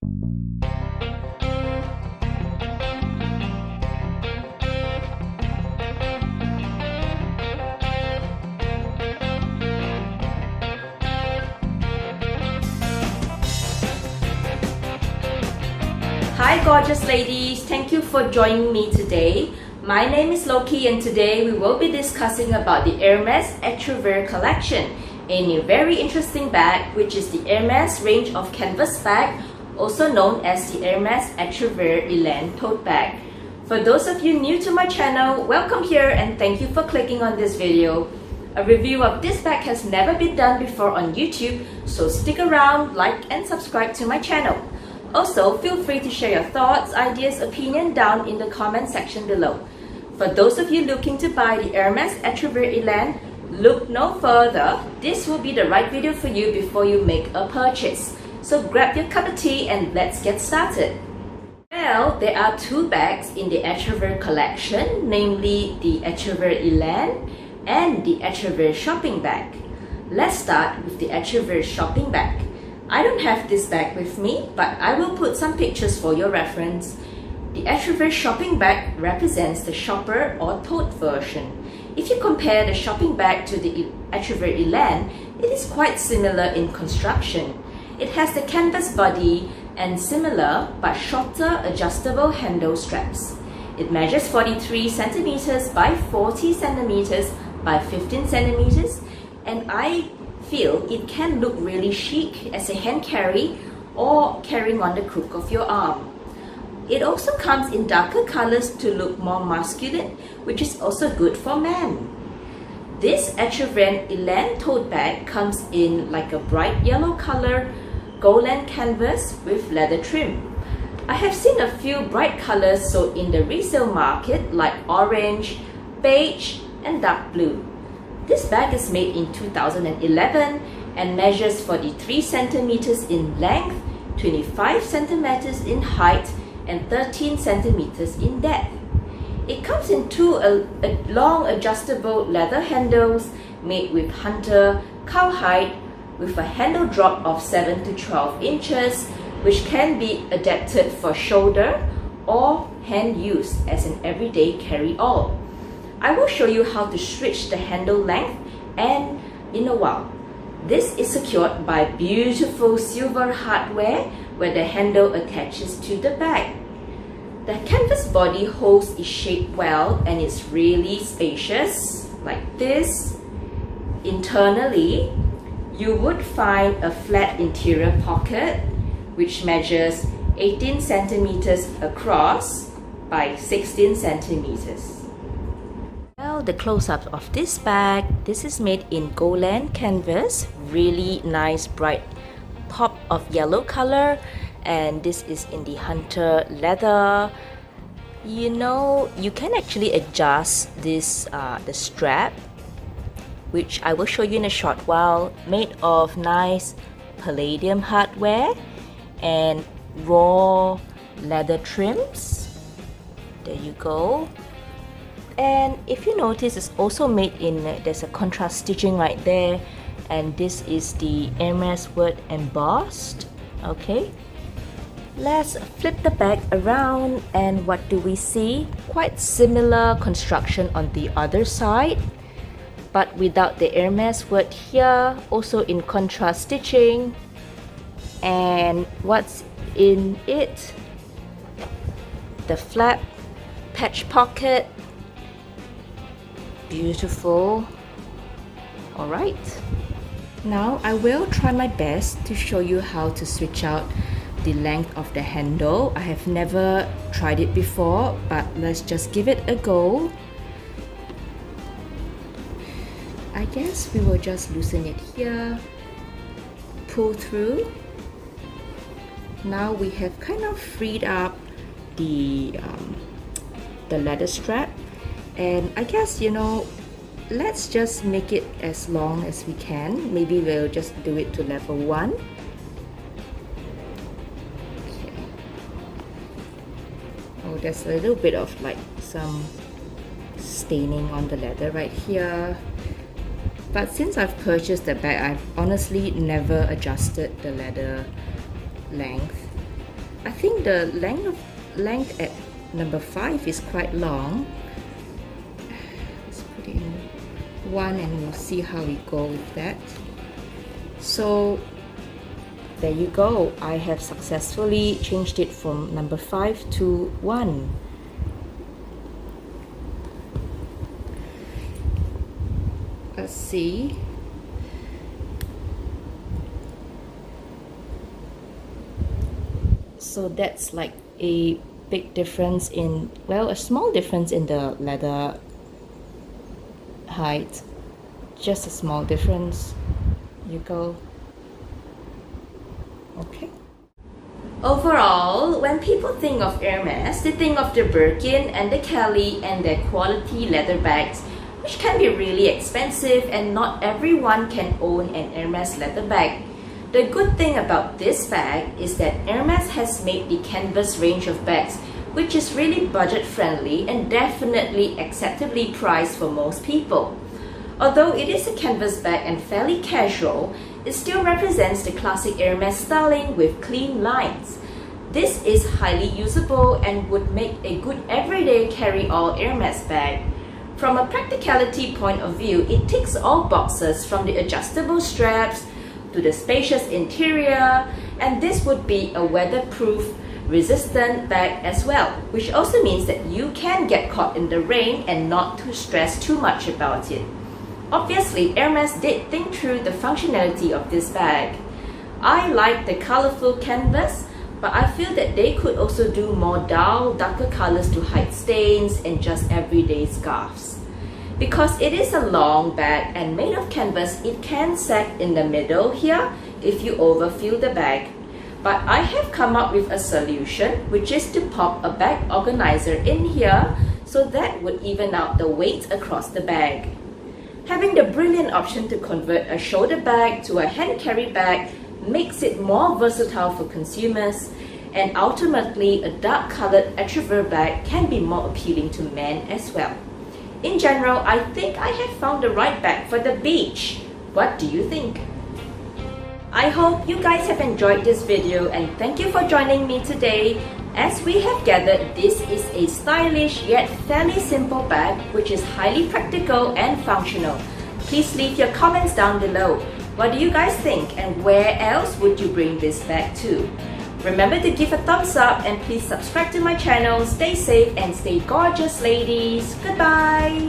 Hi gorgeous ladies, thank you for joining me today. My name is Lokie and today we will be discussing about the Hermes Etriviere Collection, a new very interesting bag which is the Hermes range of canvas bag, also known as the Hermes Etriviere Elan Tote bag. For those of you new to my channel, welcome here and thank you for clicking on this video. A review of this bag has never been done before on YouTube, so stick around, like and subscribe to my channel. Also, feel free to share your thoughts, ideas, opinion down in the comment section below. For those of you looking to buy the Hermes Etriviere Elan, look no further. This will be the right video for you before you make a purchase. So grab your cup of tea and let's get started. Well, there are two bags in the Etriviere collection, namely the Etriviere Elan and the Etriviere shopping bag. Let's start with the Etriviere shopping bag. I don't have this bag with me, but I will put some pictures for your reference. The Etriviere shopping bag represents the shopper or tote version. If you compare the shopping bag to the Etriviere Elan, it is quite similar in construction. It has the canvas body and similar but shorter adjustable handle straps. It measures 43 centimeters by 40 centimeters by 15 centimeters, and I feel it can look really chic as a hand carry or carrying on the crook of your arm. It also comes in darker colors to look more masculine, which is also good for men. This Etriviere Elan tote bag comes in like a bright yellow color, gold canvas with leather trim. I have seen a few bright colors sold in the resale market like orange, beige and dark blue. This bag is made in 2011 and measures 43 centimeters in length, 25 centimeters in height, and 13 centimeters in depth. It comes in two long adjustable leather handles made with hunter cowhide with a handle drop of 7 to 12 inches, which can be adapted for shoulder or hand use as an everyday carry-all. I will show you how to switch the handle length and in a while. This is secured by beautiful silver hardware where the handle attaches to the bag. The canvas body holds its shape well and it's really spacious like this. Internally, you would find a flat interior pocket which measures 18 centimeters across by 16 centimeters. Well, the close-up of this bag, this is made in gold canvas, really nice bright pop of yellow color, and this is in the hunter leather. You know, you can actually adjust this the strap, which I will show you in a short while, made of nice palladium hardware and raw leather trims. There you go. And if you notice, it's also made in, there's a contrast stitching right there, and this is the Hermes word embossed. Okay, let's flip the bag around, and what do we see? Quite similar construction on the other side, but without the Hermes word here, also in contrast stitching. And what's in it? The flap patch pocket. Beautiful. Alright, now I will try my best to show you how to switch out the length of the handle. I have never tried it before, but let's just give it a go. I guess we will just loosen it here, pull through. Now we have kind of freed up the leather strap. And I guess, you know, let's just make it as long as we can. Maybe we'll just do it to level 1. Okay. Oh, there's a little bit of like some staining on the leather right here. But since I've purchased the bag, I've honestly never adjusted the leather length. I think the length at number 5 is quite long. Let's put it in 1 and we'll see how we go with that. So there you go. I have successfully changed it from number 5 to 1. Let's see. So that's like a big difference in, well, a small difference in the leather height. Just a small difference. You go. Okay. Overall, when people think of Hermes, they think of the Birkin and the Kelly and their quality leather bags, which can be really expensive, and not everyone can own an Hermes leather bag. The good thing about this bag is that Hermes has made the canvas range of bags, which is really budget friendly and definitely acceptably priced for most people. Although it is a canvas bag and fairly casual, it still represents the classic Hermes styling with clean lines. This is highly usable and would make a good everyday carry-all Hermes bag. From a practicality point of view, it ticks all boxes, from the adjustable straps to the spacious interior, and this would be a weatherproof resistant bag as well, which also means that you can get caught in the rain and not to stress too much about it. Obviously, Hermes did think through the functionality of this bag. I like the colorful canvas, but I feel that they could also do more dull, darker colors to hide stains and just everyday scarves. Because it is a long bag and made of canvas, it can sag in the middle here if you overfill the bag. But I have come up with a solution, which is to pop a bag organizer in here, so that would even out the weight across the bag. Having the brilliant option to convert a shoulder bag to a hand carry bag makes it more versatile for consumers, and ultimately a dark colored Etriviere bag can be more appealing to men as well. In general, I think I have found the right bag for the beach. What do you think? I hope you guys have enjoyed this video, and thank you for joining me today. As we have gathered, this is a stylish yet fairly simple bag which is highly practical and functional. Please leave your comments down below. What do you guys think, and where else would you bring this bag to? Remember to give a thumbs up and please subscribe to my channel. Stay safe and stay gorgeous, ladies. Goodbye!